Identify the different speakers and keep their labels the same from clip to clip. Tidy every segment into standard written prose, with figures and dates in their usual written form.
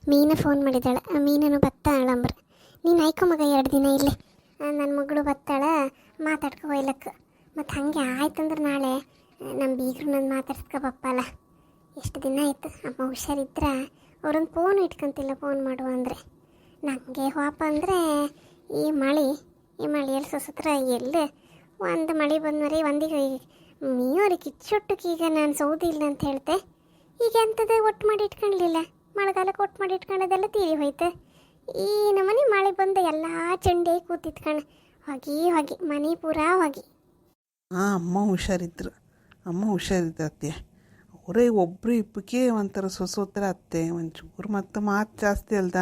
Speaker 1: ಮೀನ phone ಮಾಡಿದ್ದಾಳೆ. ಮೀನನು ಬತ್ತಾಳಂಬ್ರ. ನೀನು ಆಯ್ಕೊ ಮಗ 2 ದಿನ ಇಲ್ಲೇ. ನನ್ನ ಮಗಳು ಬತ್ತಾಳ ಮಾತಾಡ್ಕೊ ಒಯ್ಲಕ್ಕೆ. ಮತ್ತು ಹಾಗೆ ಆಯ್ತಂದ್ರೆ ನಾಳೆ ನಮ್ಮ ಬೀಗರು ನನ್ನ ಮಾತಾಡ್ಸ್ಕೊ ಬಪ್ಪಲ್ಲ. ಎಷ್ಟು ದಿನ ಆಯ್ತು. ಅಮ್ಮ ಹುಷಾರಿದ್ರ ಅವ್ರೊಂದು ಫೋನ್ ಇಟ್ಕೊಂತಿಲ್ಲ ಫೋನ್ ಮಾಡುವ ಅಂದರೆ. ನನಗೆ ಹೋಪ ಅಂದರೆ ಈ ಮಳೆಯಲ್ಲಿ ಸೊಸತ್ರ ಎಲ್ಲಿ ಒಂದು ಮಳೆ ಬಂದ್ಮರಿ ಒಂದಿಗೆ ಮೀಯವ್ರಿಗೆ ಕಿಚ್ಚೊಟ್ಟಕ್ಕೆ. ಈಗ ನಾನು ಸೌದಿ ಇಲ್ಲ ಅಂತ ಹೇಳ್ತೆ. ಈಗ ಎಂಥದ್ದು ಒಟ್ಟು ಮಾಡಿ ಇಟ್ಕೊಳ್ಳಲಿಲ್ಲ. ಮಳೆಗಾಲಕ್ಕೆ ಒಟ್ಟು ಮಾಡಿ ಇಟ್ಕೊಳ್ಳೋದೆಲ್ಲ ತೀರಿ ಹೋಯ್ತು. ಈ ನಮ್ಮನೆ ಮಳೆ ಬಂದು ಎಲ್ಲ ಚಂಡೆ ಕೂತಿತ್ಕಣೆ. ಹೋಗಿ ಮನೆ ಪೂರಾ ಹೋಗಿ.
Speaker 2: ಹಾಂ, ಅಮ್ಮ ಹುಷಾರಿದ್ದ ಅತ್ತೆ. ಅವರೇ ಒಬ್ಬರು ಇಪ್ಪಕ್ಕೆ ಒಂಥರ ಸೊಸೋತ್ರ ಅತ್ತೆ. ಒಂಚೂರು ಮತ್ತು ಮಾತು ಜಾಸ್ತಿ ಅಲ್ದ,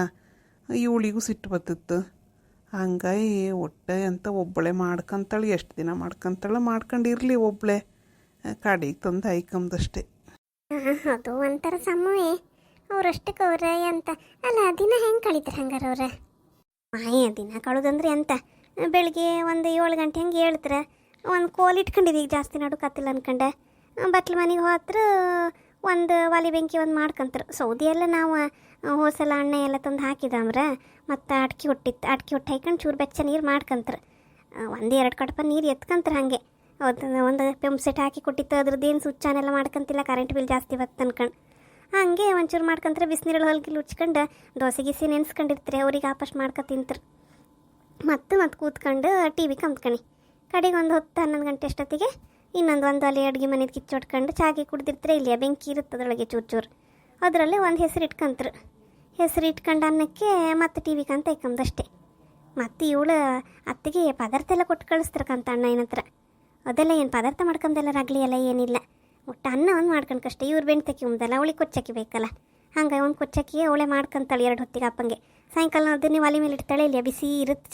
Speaker 2: ಇವಳಿಗೂ ಸಿಟ್ಟು ಬತ್ತಿತ್ತು. ಹಂಗಾಗಿ ಹೊಟ್ಟೆ ಅಂತ ಒಬ್ಬಳೆ ಮಾಡ್ಕೊಂತಾಳೆ. ಎಷ್ಟು ದಿನ ಮಾಡ್ಕೊಂಡಿರಲಿ ಒಬ್ಬಳೆ. ಕಡೆಗೆ ತಂದು ಐಕಂದಷ್ಟೇ.
Speaker 1: ಅದು ಒಂಥರ ಸಮಯ ಅವ್ರಷ್ಟಕ್ಕೆ ಅವ್ರೆ ಅಂತ ಅಲ್ಲ. ದಿನ ಹೆಂಗೆ ಕಳೀತಾರೆ ಹಂಗಾರೆ ಅವ್ರೆ? ದಿನ ಕಳೋದಂದ್ರೆ ಅಂತ ಬೆಳಿಗ್ಗೆ ಒಂದು 7 ಗಂಟೆ ಹಂಗೆ ಹೇಳ್ತಾರೆ. ಒಂದು ಕೋಲ್ ಇಟ್ಕೊಂಡಿದ್ದೀವಿ, ಈಗ ಜಾಸ್ತಿ ನಡುಕತ್ತಿಲ್ಲ ಅನ್ಕೊಂಡೆ. ಬಟ್ಲು ಮನೆಗೆ ಹೋತ್ರ ಒಂದು ಒಲೆ ಬೆಂಕಿ ಒಂದು ಮಾಡ್ಕೊಂತಾರೆ. ಸೌದಿ ಎಲ್ಲ ನಾವು ಹೋಸಲ ಅಣ್ಣ ಎಲ್ಲ ತಂದು ಹಾಕಿದಮ್ರ. ಮತ್ತು ಅಡ್ಕೆ ಹೊಟ್ಟು ಹಾಕೊಂಡು ಚೂರು ಬೆಚ್ಚ ನೀರು ಮಾಡ್ಕೊಂತಾರೆ. 1-2 ಕಡಪ ನೀರು ಎತ್ಕೊಂತಾರೆ. ಹಾಗೆ ಒಂದು ಪಂಪ್ ಸೆಟ್ ಹಾಕಿ ಕೊಟ್ಟಿತ್ತು. ಅದ್ರದ್ದೇನು ಸ್ವಿಚ್ಚಾನೆಲ್ಲ ಮಾಡ್ಕೊಂತಿಲ್ಲ, ಕರೆಂಟ್ ಬಿಲ್ ಜಾಸ್ತಿ ಬತ್ತು ಅನ್ಕೊಂಡು. ಹಾಗೆ ಒಂಚೂರು ಮಾಡ್ಕೊಂತಾರೆ. ಬಿಸಿನೀರಲ್ಲಿ ಹೊಲ್ಗಿಲ್ಲಿ ಉಚ್ಕೊಂಡು ದೋಸೆ ಗೀಸಿ ನೆನೆಸ್ಕೊಂಡಿರ್ತಾರೆ. ಅವ್ರಿಗೆ ಆಪಷ್ಟು ಮಾಡ್ಕೊ ತಿಂತಾರೆ. ಮತ್ತು ಕೂತ್ಕೊಂಡು ಟಿ ವಿ ಕಂಪ್ಕಣಿ. ಕಡೆಗೆ ಒಂದು 10-11 ಗಂಟೆ ಅಷ್ಟೊತ್ತಿಗೆ ಇನ್ನೊಂದು ಅಲ್ಲಿ ಅಡುಗೆ ಮನೆದು ಕಿಚ್ಚೊಟ್ಕೊಂಡು ಚಾಗಿ ಕುಡ್ದಿರ್ತಾರೆ. ಇಲ್ಲಿ ಬೆಂಕಿ ಇರುತ್ತೆ ಅದರೊಳಗೆ ಚೂರು. ಅದರಲ್ಲೇ ಒಂದು ಹೆಸರು ಇಟ್ಕೊಂತಾರೆ. ಹೆಸರು ಇಟ್ಕೊಂಡು ಅನ್ನಕ್ಕೆ ಮತ್ತು ಟಿ ವಿ ಕಂತ ಇಕ್ಕಂದಷ್ಟೇ. ಮತ್ತು ಇವಳು ಅತ್ತಿಗೆ ಪದಾರ್ಥ ಎಲ್ಲ ಕೊಟ್ಟು ಕಳಿಸ್ತಾರಕ್ಕಂತ ಅಣ್ಣ ಏನತ್ರ. ಅದೆಲ್ಲ ಏನು ಪದಾರ್ಥ ಮಾಡ್ಕೊಂಡೆಲ್ಲ ರಗಲಿ ಎಲ್ಲ ಏನಿಲ್ಲ. ಒಟ್ಟು ಅನ್ನ ಒಂದು ಮಾಡ್ಕೊಂಡ್ಕಷ್ಟೇ. ಇವ್ರು ಬೆಣ್ತಕ್ಕಿ ಉಮ್ದಲ್ಲ, ಅವಳಿಗೆ ಕೊಚ್ಚಕ್ಕಿ ಬೇಕಲ್ಲ. ಹಂಗೆ ಒಂದು ಕೊಚ್ಚಕ್ಕಿ ಅವಳೆ ಮಾಡ್ಕೊಂತಾಳೆ 2 ಹೊತ್ತಿಗೆ ಅಪ್ಪಂಗೆ. ಸಾಯಂಕಾಲ ಅದನ್ನೇ ಒಲೆ ಮೇಲೆ ಇಡ್ತಾಳೆ. ಇಲ್ಲ ಬಿಸಿ ಇರುತ್ತೆ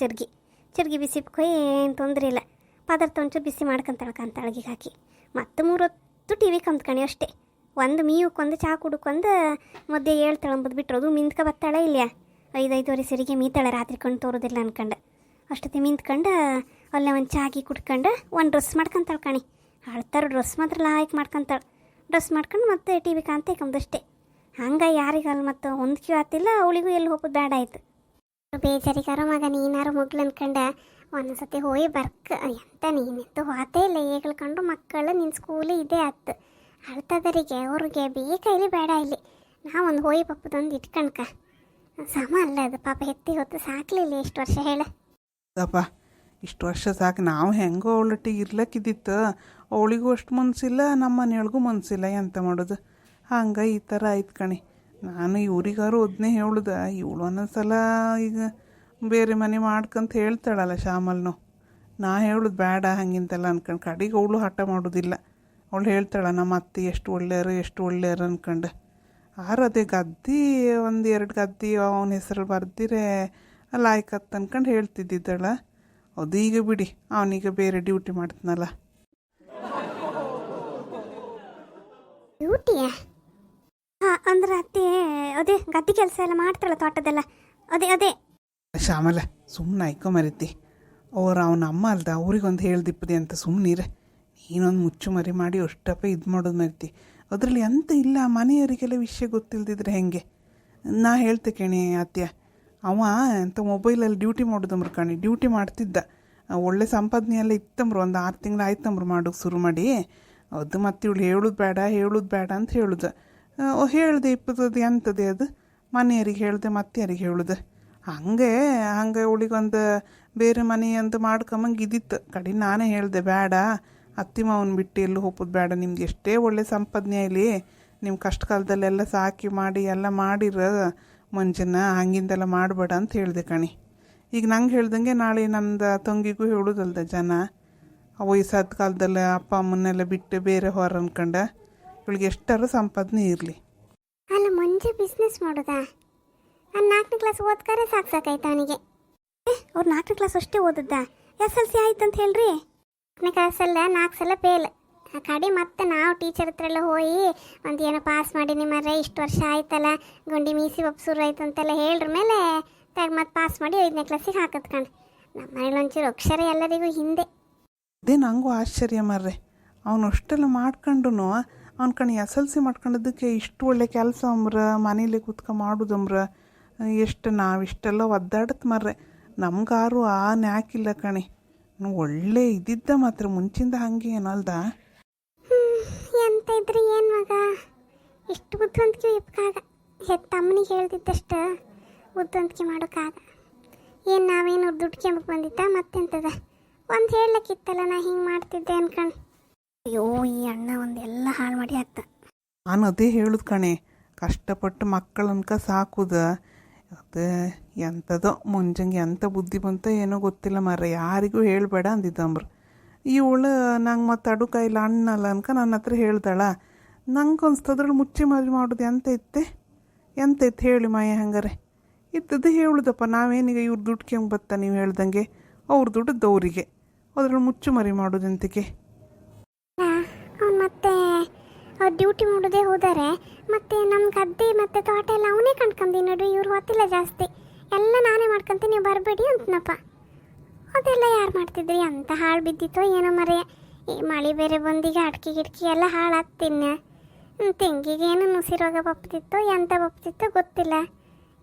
Speaker 1: ಚರ್ಗಿ ಬಿಸಿ ಏನು ತೊಂದರೆ ಇಲ್ಲ. ಪದಾರ್ಥ ಒಂಚೂರು ಬಿಸಿ ಮಾಡ್ಕೊಂತಾಳಕ್ಕಂತ ಅಳಗಿಗೆ ಹಾಕಿ. ಮತ್ತು 3 ಹೊತ್ತು ಟಿ ವಿ ಕಂತ್ಕಣಿ ಅಷ್ಟೇ. ಒಂದು ಮೀಯಕ್ಕೊಂದು ಚಹಾ ಕುಡ್ಕೊಂಡು ಮಧ್ಯೆ 7 ತಳಂಬುದು ಬಿಟ್ಟರು. ಅದು ಮಿಂತ್ಕ ಬರ್ತಾಳೆ. ಇಲ್ಲ 5-5:30 ಸರಿಗೆ ಮೀತಾಳೆ. ರಾತ್ರಿ ಕಣ್ಣು ತೋರೋದಿಲ್ಲ ಅನ್ಕಂಡು ಅಷ್ಟೊತ್ತಿ ಮಿಂತ್ಕೊಂಡು ಅಲ್ಲೇ ಒಂದು ಚಾಗಿ ಕುಡ್ಕೊಂಡು ಒಂದು ಡ್ರೆಸ್ ಮಾಡ್ಕೊಂತಾಳೆ ಕಣಿ. ಅಳ್ತಾರ ಡ್ರೆಸ್ ಮಾತ್ರ ಲಾಯ್ಕ್ ಮಾಡ್ಕೊಂತಾಳೆ. ಡ್ರೆಸ್ ಮಾಡ್ಕೊಂಡು ಮತ್ತೆ ಟಿ ವಿ ಕಾಂತ ಇಕ್ಕಂದಷ್ಟೇ. ಹಂಗೆ ಯಾರಿಗಲ್ಲ ಮತ್ತು ಹೊಂದ್ಕಿ ಆತಿಲ್ಲ. ಅವಳಿಗೂ ಎಲ್ಲಿ ಹೋಗೋದು ಬೇಡ ಆಯ್ತು. ಬೇಜಾರಿಗಾರೋ ಮಗ ನೀನಾರು ಮಗ್ಳು ಅನ್ಕಂಡೆ ಒಂದೊಂದ್ಸತಿ ಹೋಗಿ ಬರ್ಕ. ಎಂತ ನೀನೆಂತೂ ಹೋತೇ ಇಲ್ಲ. ಏಗಳ್ಕೊಂಡು ಮಕ್ಕಳು ನಿನ್ನ ಸ್ಕೂಲು ಇದೇ ಆಯ್ತು. ಅಳ್ತದರಿಗೆ ಅವ್ರಿಗೆ ಬೇಕೈಲಿ ಬೇಡ ಇಲ್ಲಿ. ನಾವೊಂದು ಹೋಗಿ ಪಪ್ಪದೊಂದು ಇಟ್ಕಣ್ಕ ಸಮ ಅಲ್ಲ ಅದು. ಪಾಪ ಎತ್ತಿ ಹೊತ್ತು ಸಾಕಲಿಲ್ಲ ಎಷ್ಟು ವರ್ಷ ಹೇಳ.
Speaker 2: ಅಪ್ಪ ಇಷ್ಟು ವರ್ಷ ಸಾಕು. ನಾವು ಹೆಂಗೋ ಅವಳೊಟ್ಟಿಗೆ ಇರ್ಲಕ್ಕಿದ್ದಿತ್ತು. ಅವಳಿಗೂ ಅಷ್ಟು ಮನಸ್ಸಿಲ್ಲ, ನಮ್ಮ ಮನೆಯೊಳಗೂ ಮನಸ್ಸಿಲ್ಲ. ಎಂತ ಮಾಡೋದು? ಹಂಗೆ ಈ ಥರ ಆಯ್ತು ಕಣಿ. ನಾನು ಇವ್ರಿಗಾರು ಅದನ್ನೇ ಹೇಳುದ. ಇವಳು ಒಂದೊಂದ್ಸಲ ಈಗ ಬೇರೆ ಮನೆ ಮಾಡ್ಕಂತ ಹೇಳ್ತಾಳಲ್ಲ ಶ್ಯಾಮಲ್ನು. ನಾ ಹೇಳುದು ಬೇಡ ಹಂಗಿಂತೆಲ್ಲ ಅನ್ಕೊಂಡು. ಕಡೆಗೆ ಅವಳು ಹಠ ಮಾಡೋದಿಲ್ಲ. ಅವಳು ಹೇಳ್ತಾಳೆ ನಮ್ಮ ಅತ್ತೆ ಎಷ್ಟು ಒಳ್ಳೆಯರು ಅನ್ಕೊಂಡು. ಅದೇ ಗದ್ದೆ 1-2 ಗದ್ದೆ ಅವನ ಹೆಸರಲ್ಲಿ ಬರ್ದಿರೆ ಲಾಯ್ಕತ್ತು ಅನ್ಕೊಂಡು ಹೇಳ್ತಿದ್ದಿದ್ದಾಳ. ಅದು ಈಗ ಬಿಡಿ, ಅವನೀಗ ಬೇರೆ ಡ್ಯೂಟಿ ಮಾಡ್ತಾನಲ್ಲ.
Speaker 1: ಡ್ಯೂಟಿಯಾ? ಹಾಂ, ಅಂದ್ರೆ ಅತ್ತೆ ಅದೇ ಗದ್ದೆ ಕೆಲಸ ಎಲ್ಲ ಮಾಡ್ತಾಳೆ, ತೋಟದೆಲ್ಲ. ಅದೇ
Speaker 2: ಶ್ಯಾಮಲ ಸುಮ್ಮನೆ ಆಯ್ಕೊ ಮರಿತಿ. ಅವನ ಅಮ್ಮ ಅಲ್ದ, ಅವ್ರಿಗೊಂದು ಹೇಳ್ದಿಪ್ಪದೆ ಅಂತ ಸುಮ್ಮನಿರೆ. ನೀನೊಂದು ಮುಚ್ಚು ಮರಿ ಮಾಡಿ ಅಷ್ಟಪ್ಪ ಇದು ಮಾಡೋದು ಮರಿತಿ. ಅದರಲ್ಲಿ ಎಂತ ಇಲ್ಲ. ಮನೆಯವರಿಗೆಲ್ಲ ವಿಷಯ ಗೊತ್ತಿಲ್ದಿದ್ರೆ ಹೆಂಗೆ? ನಾ ಹೇಳ್ತೆ ಕಣಿ ಅತ್ಯ, ಅವ ಎಂತ ಮೊಬೈಲಲ್ಲಿ ಡ್ಯೂಟಿ ಮಾಡೋದಂಬ್ರು ಕಣಿ. ಡ್ಯೂಟಿ ಮಾಡ್ತಿದ್ದ. ಒಳ್ಳೆ ಸಂಪಾದನೆ ಎಲ್ಲ ಇತ್ತಂಬ್ರು. ಒಂದು 6 ತಿಂಗಳು ಆಯ್ತಂಬ್ರು ಮಾಡೋಕೆ ಶುರು ಮಾಡಿ. ಅದು ಮತ್ತೆ ಇವಳು ಹೇಳೋದು ಬೇಡ ಅಂತ ಹೇಳುದು. ಹೇಳ್ದೆ ಇಪ್ಪತ್ತದು ಎಂತದೆ ಅದು. ಮನೆಯವ್ರಿಗೆ ಹೇಳ್ದೆ ಮತ್ತೆ ಯಾರಿಗೆ ಹೇಳುದು. ಹಂಗೆ ಅವಳಿಗೊಂದು ಬೇರೆ ಮನೆ ಅಂತ ಮಾಡ್ಕೊಂಬಂಗೆ ಇದ್ದಿತ್ತು. ಕಡೆ ನಾನೇ ಹೇಳಿದೆ ಬೇಡ, ಅತ್ತಿ ಮಾವನ ಬಿಟ್ಟು ಎಲ್ಲೂ ಹೋಗೋದು ಬೇಡ. ನಿಮ್ಗೆ ಎಷ್ಟೇ ಒಳ್ಳೆ ಸಂಪಾದನೆ ಇಲ್ಲಿ, ನಿಮ್ಮ ಕಷ್ಟ ಕಾಲದಲ್ಲೆಲ್ಲ ಸಾಕಿ ಮಾಡಿ ಎಲ್ಲ ಮಾಡಿರೋ ಮಂಜನ್ನ ಹಂಗಿಂದೆಲ್ಲ ಮಾಡಬೇಡ ಅಂತ ಹೇಳಿದೆ ಕಣಿ. ಈಗ ನಂಗೆ ಹೇಳ್ದಂಗೆ ನಾಳೆ ನನ್ನ ತಂಗಿಗೂ ಹೇಳೋದಲ್ದ ಜನ. ವಯಸ್ಸಾದ ಕಾಲದಲ್ಲ ಅಪ್ಪ ಅಮ್ಮನ್ನೆಲ್ಲ ಬಿಟ್ಟು ಬೇರೆ ಹೊರ ಅನ್ಕೊಂಡ. ಇವಳಿಗೆ ಎಷ್ಟಾರು ಸಂಪಾದನೆ ಇರಲಿ.
Speaker 1: ಅಲ್ಲ ಮುಂಚೆ ಬಿಸ್ನೆಸ್ ಮಾಡೋದಾ? ನಾನು 4ನೇ ಕ್ಲಾಸ್ ಓದ್ಕಾರೆ ಸಾಕಾಯ್ತು ಅವನಿಗೆ. ಅವ್ರು 4ನೇ ಕ್ಲಾಸ್ ಅಷ್ಟೇ ಓದದ್ದ? SLC ಆಯ್ತಂತ ಹೇಳ್ರಿ. 4ನೇ ಕ್ಲಾಸಲ್ಲ 4 ಸಲ ಫೇಲ್. ಆ ಕಡೆ ಮತ್ತೆ ನಾವು ಟೀಚರ್ ಹತ್ರ ಎಲ್ಲ ಹೋಗಿ ಒಂದು ಏನೋ ಪಾಸ್ ಮಾಡಿ ನಿಮ್ಮರೆ ಇಷ್ಟು ವರ್ಷ ಆಯ್ತಲ್ಲ, ಗುಂಡಿ ಮೀಸಿ ಒಪ್ಸೂರು ಆಯ್ತು ಅಂತೆಲ್ಲ ಹೇಳ್ರ ಮೇಲೆ ಮತ್ತೆ ಪಾಸ್ ಮಾಡಿ 5ನೇ ಕ್ಲಾಸಿಗೆ ಹಾಕತ್ ಕಣ್. ನಮ್ಮ ಮನೇಲಿ ಒಂಚೂರು ಅಕ್ಷರ ಎಲ್ಲರಿಗೂ ಹಿಂದೆ.
Speaker 2: ಅದೇ ನನಗೂ ಆಶ್ಚರ್ಯ ಮರ್ರೆ. ಅವನು ಅಷ್ಟೆಲ್ಲ ಮಾಡ್ಕೊಂಡು ಅವ್ನ ಕಣಿ ಎಸ್ ಎಲ್ ಸಿ ಮಾಡ್ಕೊಂಡದಕ್ಕೆ ಇಷ್ಟು ಒಳ್ಳೆ ಕೆಲಸ ಅಂಬ್ರ ಮನೇಲಿ ಮಾಡೋದಂಬ್ರ ಎಷ್ಟು ನಾವಿಷ್ಟೆಲ್ಲ ಒದ್ದಾಡತ್ ಮರ್ರೆ ನಮ್ಗಾರು ಆ ನ್ಯಾಕಿಲ್ಲ ಕಣಿ ಒಳ್ಳೆ ಇದ್ದಿದ್ದ ಮಾತ್ರ ಮುಂಚಿಂದ ಹಂಗೆ ಏನಲ್ದ
Speaker 1: ಎಂತ ಇದ್ರಿ ಏನು ಮಗ ಇಷ್ಟು ಬುದ್ಧಿವಂತಿಕೆ ಇಪ್ಕಾಗ ಹೆತ್ತಮ್ಮನಿಗೆ ಹೇಳ್ದಿದ್ದಷ್ಟು ಬುದ್ಧಿವಂತಿಕೆ ಮಾಡೋಕ್ಕಾಗ ಏನು ನಾವೇನು ದುಡ್ಡು ಕೆಂಬಕ್ಕೆ ಬಂದಿತ್ತ ಮತ್ತೆಂತದ ಒಂದು ಹೇಳಕ್ಕಿತ್ತಲ್ಲ ನಾ ಹಿಂಗೆ ಮಾಡ್ತಿದ್ದೆ ಅನ್ಕಂಡು ಅಯ್ಯೋ ಈ ಅಣ್ಣ ಒಂದೆಲ್ಲ ಹಾಳು ಮಾಡಿ ಹಾಕ್ತ
Speaker 2: ನಾನು ಅದೇ ಹೇಳುದು ಕಣೆ ಕಷ್ಟಪಟ್ಟು ಮಕ್ಕಳನ್ಕ ಸಾಕುದ ಅದು ಎಂಥದೋ ಮುಂಜಂಗೆ ಎಂಥ ಬುದ್ಧಿ ಬಂತ ಏನೋ ಗೊತ್ತಿಲ್ಲ ಮಾರ್ರೆ ಯಾರಿಗೂ ಹೇಳಬೇಡ ಅಂದಿದ್ದಂಬ್ರು ಇವಳು ನಂಗೆ ಮತ್ತೆ ಅಡುಕಾಯಿಲ್ಲ ಅಣ್ಣಲ್ಲ ಅನ್ಕ ನನ್ನ ಹತ್ರ ಹೇಳ್ದಾಳ ನಂಗೆ ಅನ್ಸ್ತದ್ರಲ್ಲಿ ಮುಚ್ಚಿ ಮದುವೆ ಮಾಡೋದು ಎಂತ ಇತ್ತು ಹೇಳಿ ಮಾಯ ಹಂಗಾರೆ ಇದ್ದದ್ದು ಹೇಳುದಪ್ಪ ನಾವೇನೀಗ ಇವ್ರ ದುಡ್ಡು ಕೆಂಗೆ ಬತ್ತ ನೀವು ಹೇಳ್ದಂಗೆ ಅವ್ರ ದುಡ್ಡು ಅವರಿಗೆ ಅದ್ರಲ್ಲಿ ಮುಚ್ಚು ಮರಿ ಮಾಡೋದಂತಕ್ಕೆ
Speaker 1: ಅವ್ನು ಮತ್ತೆ ಅವ್ರು ಡ್ಯೂಟಿ ಮಾಡೋದೇ ಹೋದರೆ ಮತ್ತೆ ನಮ್ಮ ಗದ್ದೆ ಮತ್ತು ತೋಟ ಎಲ್ಲ ಅವನೇ ಕಂಡ್ಕೊಂಡಿ ನೋಡ್ರಿ ಇವ್ರು ಹೊತ್ತಿಲ್ಲ ಜಾಸ್ತಿ ಎಲ್ಲ ನಾನೇ ಮಾಡ್ಕೊಂತೀನಿ ನೀವು ಬರಬೇಡಿ ಅಂತನಪ್ಪ ಅದೆಲ್ಲ ಯಾರು ಮಾಡ್ತಿದ್ರಿ ಅಂತ ಹಾಳು ಬಿದ್ದಿತ್ತೋ ಏನೋ ಮರೆಯ ಈ ಮಳೆ ಬೇರೆ ಬಂದೀಗ ಅಡ್ಕೆ ಗಿಡ್ಕಿ ಎಲ್ಲ ಹಾಳಾಗ್ತೀನಿ ತೆಂಗಿಗೆ ಏನು ನುಸಿ ರೋಗ ಬಪ್ತಿತ್ತೋ ಎಂತ ಬಪ್ತಿತ್ತೋ ಗೊತ್ತಿಲ್ಲ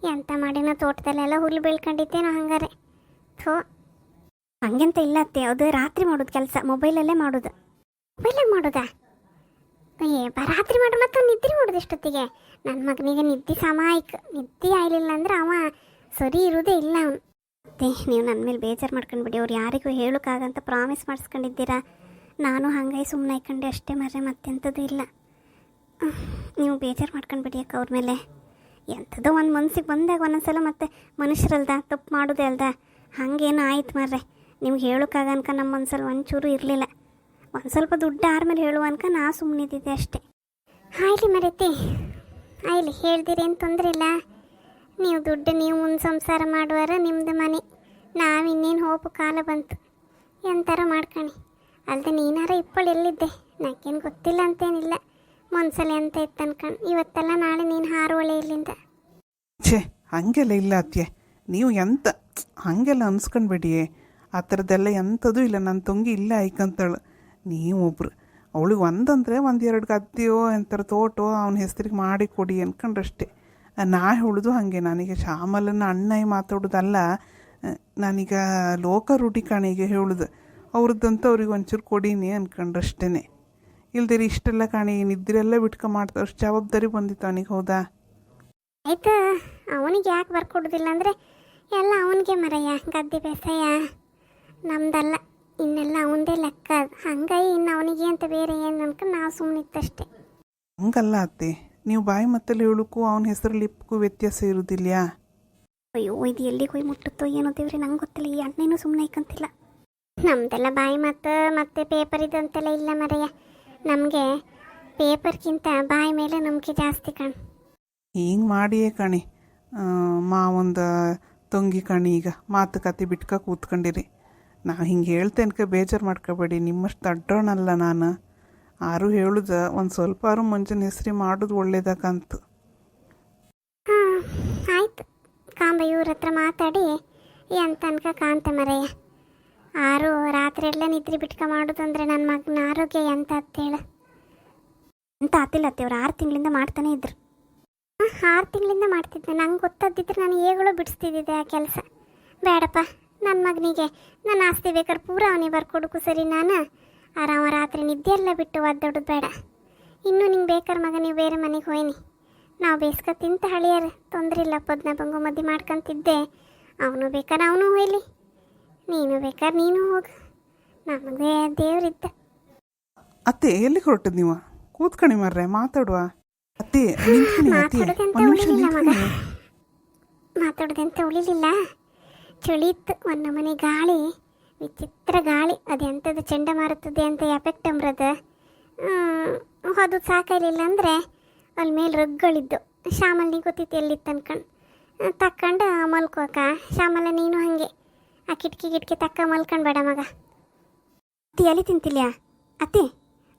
Speaker 1: ಎಂತ ಮಾಡಿನೋ ತೋಟದಲ್ಲೆಲ್ಲ ಹುಲ್ಲು ಬೆಳ್ಕೊಂಡಿದ್ದೇನೋ ಹಂಗಾರೆ ಥೋ ಹಂಗೆಂತ ಇಲ್ಲ ಅತ್ತೆ ಅದು ರಾತ್ರಿ ಮಾಡೋದು ಕೆಲಸ ಮೊಬೈಲಲ್ಲೇ ಮಾಡೋದು ಮೊಬೈಲಾಗ ಮಾಡೋದಾ ರಾತ್ರಿ ಮಾಡು ಮತ್ತು ನಿದ್ದೆ ಮಾಡೋದು ಎಷ್ಟೊತ್ತಿಗೆ ನನ್ನ ಮಗನಿಗೆ ನಿದ್ದೆ ಸಾಮಾಯಿಕ ನಿದ್ದೆ ಆಗಲಿಲ್ಲ ಅಂದ್ರೆ ಅವ ಸರಿ ಇರೋದೇ ಇಲ್ಲ ಅವನು ಮತ್ತೆ ನೀವು ನನ್ನ ಮೇಲೆ ಬೇಜಾರು ಮಾಡ್ಕೊಂಡ್ಬಿಡಿ ಅವ್ರು ಯಾರಿಗೂ ಹೇಳೋಕ್ಕಾಗಂತ ಪ್ರಾಮಿಸ್ ಮಾಡಿಸ್ಕೊಂಡಿದ್ದೀರಾ ನಾನು ಹಾಗಾಗಿ ಸುಮ್ಮನೆ ಹಾಕೊಂಡೆ ಅಷ್ಟೇ ಮರ್ರೆ ಮತ್ತೆಂಥದ್ದು ಇಲ್ಲ ನೀವು ಬೇಜಾರು ಮಾಡ್ಕೊಂಡ್ಬಿಡಿ ಅಕ್ಕ ಅವ್ರ ಮೇಲೆ ಎಂಥದೋ ಒಂದು ಮನಸ್ಸಿಗೆ ಬಂದಾಗ ಒಂದೊಂದ್ಸಲ ಮತ್ತೆ ಮನುಷ್ಯರಲ್ದ ತಪ್ಪು ಮಾಡೋದೇ ಅಲ್ದ ಹಾಗೇನೋ ಆಯ್ತು ಮರ್ರೆ ನಿಮ್ಗೆ ಹೇಳೋಕ್ಕಾಗನ್ಕ ನಮ್ಮ ಮನ್ಸಲ್ಲಿ ಒಂಚೂರು ಇರಲಿಲ್ಲ ಒಂದು ಸ್ವಲ್ಪ ದುಡ್ಡು ಆರ್ಮೇಲೆ ಹೇಳುವನ್ಕ ನಾ ಸುಮ್ಮನಿದ್ದಿದ್ದೆ ಅಷ್ಟೇ ಆಯ್ಲಿ ಮರೈತಿ ಆಯ್ಲಿ ಹೇಳ್ದಿರೇನು ತೊಂದರೆ ಇಲ್ಲ ನೀವು ದುಡ್ಡು ನೀವು ಮುಂದೆ ಸಂಸಾರ ಮಾಡುವಾರ ನಿಮ್ಮದು ಮನೆ ನಾವಿನ್ನೇನು ಹೋಗು ಕಾಲ ಬಂತು ಎಂಥರ ಮಾಡ್ಕಣಿ ಅಲ್ಲದೆ ನೀನಾರ ಇಪ್ಪಳು ಎಲ್ಲಿದ್ದೆ ನಾಕೇನು ಗೊತ್ತಿಲ್ಲ ಅಂತೇನಿಲ್ಲ ಒಂದ್ಸಲ ಎಂತ ಇತ್ತು ಅನ್ಕಂಡು ಇವತ್ತೆಲ್ಲ ನಾಳೆ ನೀನು ಹಾರುವಳೆ ಇಲ್ಲಿಂದ
Speaker 2: ಛೇ ಹಾಗೆಲ್ಲ ಇಲ್ಲ ಅತ್ಯೆ ನೀವು ಎಂತ ಹಾಗೆಲ್ಲ ಅನ್ಸ್ಕೊಂಡ್ಬೇಡಿ ಆ ಥರದ್ದೆಲ್ಲ ಎಂಥದೂ ಇಲ್ಲ ನನ್ನ ತಂಗಿ ಇಲ್ಲ ಐಕಂತಾಳು ನೀವೊಬ್ರು ಅವಳಿಗೆ ಒಂದಂದರೆ ಒಂದೆರಡು ಗದ್ದೆಯೋ ಎಂಥರ ತೋಟೋ ಅವನ ಹೆಸರಿಗೆ ಮಾಡಿ ಕೊಡಿ ಅನ್ಕೊಂಡ್ರಷ್ಟೇ ನಾ ಹೇಳೋದು ಹಾಗೆ ನನಗೆ ಶ್ಯಾಮಲನ ಅಣ್ಣ ಮಾತಾಡೋದಲ್ಲ ನಾನೀಗ ಲೋಕ ರೂಢಿ ಕಾಣಿಗೆ ಹೇಳುದು ಅವ್ರದ್ದಂತ ಅವ್ರಿಗೆ ಒಂಚೂರು ಕೊಡೀನಿ ಅನ್ಕೊಂಡ್ರಷ್ಟೇ ಇಲ್ದಿರಿ ಇಷ್ಟೆಲ್ಲ ಕಾಣಿ ನಿದ್ರೆಲ್ಲ ಬಿಟ್ಕೊ ಮಾಡ್ತಾರೆ ಅಷ್ಟು ಜವಾಬ್ದಾರಿ ಬಂದಿತ್ತು ಅವನಿಗೆ ಹೌದಾ
Speaker 1: ಆಯ್ತು ಅವನಿಗೆ ಯಾಕೆ ಬರ್ಕೊಡೋದಿಲ್ಲ ಅಂದರೆ ಎಲ್ಲ ಅವನಿಗೆ ಮರಯ್ಯ ಗದ್ದೆ ಬೇಸಾಯ ನಮ್ದಲ್ಲ ಇನ್ನೆಲ್ಲ ಅವನದೇ ಲೆಕ್ಕ ಅದು ಹಂಗಾಗಿ ಇನ್ನು ಅವನಿಗೆ ಅಂತ ಬೇರೆ ಏನು ಅನ್ಕೊಂಡು ನಾವು ಸುಮ್ಮನಿತ್ತಷ್ಟೆ
Speaker 2: ಹಂಗಲ್ಲ ಅತ್ತೆ ನೀವು ಬಾಯಿ ಮತ್ತಲ್ಲಿ ಹೇಳಕ್ಕೂ ಅವನ ಹೆಸರಲ್ಲಿ ಇಪ್ಪಕ್ಕೂ ವ್ಯತ್ಯಾಸ ಇರೋದಿಲ್ಲ
Speaker 1: ಅಯ್ಯೋ ಇದು ಎಲ್ಲಿಗೆ ಹೋಗಿ ಮುಟ್ಟುತ್ತೋ ಏನೋ ದೇವ್ರಿ ನಂಗೆ ಗೊತ್ತಿಲ್ಲ ಈ ಅಣ್ಣೇನು ಸುಮ್ಮನೆ ಇಕ್ಕಂತಿಲ್ಲ ನಮ್ದೆಲ್ಲ ಬಾಯಿ ಮತ್ತೆ ಪೇಪರ್ ಇದಂತೆಲ್ಲ ಇಲ್ಲ ಮರಯ್ಯ ನಮಗೆ ಪೇಪರ್ಗಿಂತ ಬಾಯಿ ಮೇಲೆ ನಂಬಿಕೆ ಜಾಸ್ತಿ ಕಣ್
Speaker 2: ಹಿಂಗೆ ಮಾಡಿಯೇ ಕಣಿ ಮಾವೊಂದು ತಂಗಿ ಕಣಿ ಈಗ ಮಾತುಕತೆ ಬಿಟ್ಕ ಕೂತ್ಕೊಂಡಿರಿ ನಾವು ಹಿಂಗೆ ಹೇಳ್ತೇನ್ಕ ಬೇಜಾರು ಮಾಡ್ಕೋಬೇಡಿ ನಿಮ್ಮಷ್ಟು ದಡ್ಡೋಣಲ್ಲ ನಾನು ಯಾರು ಹೇಳುದ ಒಂದು ಸ್ವಲ್ಪ ಮುಂಜಾನೆ ಹೆಸರಿ ಮಾಡೋದು ಒಳ್ಳೇದಕ್ಕಂತ
Speaker 1: ಹಾಂ ಆಯ್ತು ಕಾಂಬ ಇವ್ರ ಹತ್ರ ಮಾತಾಡಿ ಎಂತ ಅನ್ಕ ಕಾಂತ ಮರಯ್ಯ ಆರು ರಾತ್ರಿ ಎಲ್ಲ ನಿದ್ರೆ ಬಿಟ್ಕ ಮಾಡೋದು ಅಂದರೆ ನನ್ನ ಮಗನ ಆರೋಗ್ಯ ಎಂತ ಅಂತೇಳ ಎಂತ ಆತಿಲ್ಲ ಅತ್ತೆವ್ರು 6 ತಿಂಗಳಿಂದ ಮಾಡ್ತಾನೆ ಇದ್ರು 6 ತಿಂಗಳಿಂದ ಮಾಡ್ತಿದ್ದೆ ನಂಗೆ ಗೊತ್ತಾದಿದ್ರೆ ನಾನು ಹೇಗಳೋ ಬಿಡಿಸ್ತಿದ್ದೆ ಆ ಕೆಲಸ ಬೇಡಪ್ಪ ನನ್ನ ಮಗನಿಗೆ ನನ್ನ ಆಸ್ತಿ ಬೇಕಾದ್ರೆ ಪೂರ ಅವನಿಗೆ ಬರ್ಕೊಡಕು ಸರಿ ನಾನು ಆರಾಮ ರಾತ್ರಿ ನಿದ್ದೆ ಎಲ್ಲ ಬಿಟ್ಟು ಒದ್ದಾಡೋದು ಬೇಡ ಇನ್ನೂ ನಿಂಗೆ ಬೇಕಾದ್ರೆ ಮಗ ನೀವು ಬೇರೆ ಮನೆಗೆ ಹೋಯ್ನಿ ನಾವು ಬೇಸ್ಕ ತಿಂತ ಹಳಿಯಾರ ತೊಂದರೆ ಇಲ್ಲ ಪದ್ನ ಬಂಗು ಮದ್ದೆ ಮಾಡ್ಕೊಂತಿದ್ದೆ ಅವನು ಬೇಕಾದ್ರೆ ಅವನು ಹೋಯ್ಲಿ ನೀನು ಬೇಕಾದ್ರೆ ನೀನು ಹೋಗು ನಮಗೆ ದೇವ್ರಿದ್ದ
Speaker 2: ಅತ್ತೆ ಎಲ್ಲಿಗೆ ಹೊರಟದ್ ನೀವು ಕೂತ್ಕಣಿ ಮಾರ್ರೆ ಮಾತಾಡುವ ಅತ್ತೆ ನಿಂತ್ಕಣಿ ಅತ್ತೆ
Speaker 1: ಮಾತಾಡೋದಂತ
Speaker 2: ಒಂದು ನಿಮಿಷ
Speaker 1: ಉಳಿಲಿಲ್ಲ ಮಗ
Speaker 2: ನಿಂತ್ಕಣಿ
Speaker 1: ಮಾತಾಡೋದಂತ ಉಳಿಲಿಲ್ಲ ಚಳಿ ಇತ್ತು ಒಂದು ಮನೆ ಗಾಳಿ ವಿಚಿತ್ರ ಗಾಳಿ ಅದೆಂಥದ್ದು ಚಂಡಮಾರುತದೆ ಅಂತ ಎಫೆಕ್ಟ್ ಅಂಬ್ರದ ಅದು ಸಾಕಾಗಲಿಲ್ಲ ಅಂದರೆ ಅಲ್ಲಿ ಮೇಲೆ ರಗ್ಗಳಿದ್ದು ಶ್ಯಾಮಲ್ ನೀ ಗೊತ್ತಿತ್ತು ಎಲ್ಲಿತ್ತು ಅನ್ಕೊಂಡು ತಕ್ಕೊಂಡು ಮಲ್ಕೋಕ ಶ್ಯಾಮಲ ನೀನು ಹಾಗೆ ಆ ಕಿಟಕಿ ತಕ್ಕ ಮಲ್ಕೊಂಡ್ಬೇಡ ಮಗ ಅತ್ತೆ ಎಲ್ಲಿ ತಿಂತಿಲ್ಯಾ ಅತ್ತೆ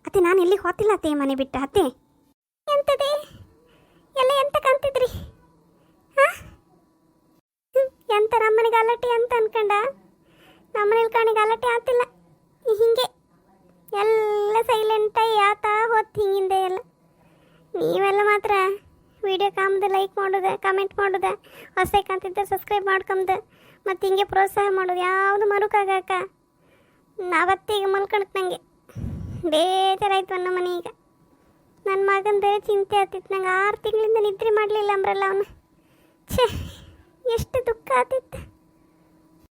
Speaker 1: ಅತ್ತೆ ನಾನು ಎಲ್ಲಿ ಹೋತಿಲ್ಲ ಅತ್ತೆ ಮನೆ ಬಿಟ್ಟು ಅತ್ತೆ ಎಂತದೆ ಎಲ್ಲ ಎಂತ ಕಾಣ್ತಿದ್ರಿ ಹಾಂ ಎಂತ ನಮ್ಮನೆ ಗಲಾಟೆ ಅಂತ ಅನ್ಕೊಂಡ ನಮ್ಮನೇಲಿ ಕಾಣಿ ಗಲಾಟೆ ಆಗ್ತಿಲ್ಲ ಹಿಂಗೆ ಎಲ್ಲ ಸೈಲೆಂಟಾಗಿ ಆತಾ ಹೋತ್ ಹಿಂಗಿಂದೆ ಎಲ್ಲ. ನೀವೆಲ್ಲ ಮಾತ್ರ ವಿಡಿಯೋ ಕಾಮ್ದು ಲೈಕ್ ಮಾಡೋದು, ಕಮೆಂಟ್ ಮಾಡೋದು, ಹೊಸ ಕಾಣ್ತಿದ್ದ ಸಬ್ಸ್ಕ್ರೈಬ್ ಮಾಡ್ಕೊಂಬುದು, ಮತ್ತು ಹಿಂಗೆ ಪ್ರೋತ್ಸಾಹ ಮಾಡೋದು ಯಾವುದು ಮರುಕಾಗಕ್ಕ. ಅವತ್ತೀಗ ಮಲ್ಕೊಳಕ್ಕೆ ನನಗೆ ಬೇಜಾರಾಯ್ತು ಅನ್ನೋ ಮನೆ. ಈಗ ನನ್ನ ಮಗಂದು ಚಿಂತೆ ಆಗ್ತಿತ್ತು ನಂಗೆ. 6 ತಿಂಗಳಿಂದ ನಿದ್ರೆ ಮಾಡಲಿಲ್ಲ ಅಂಬ್ರಲ್ಲ ಅವನು. ಛೇ, ಎಷ್ಟು ದುಃಖ ಆಗ್ತಿತ್ತು.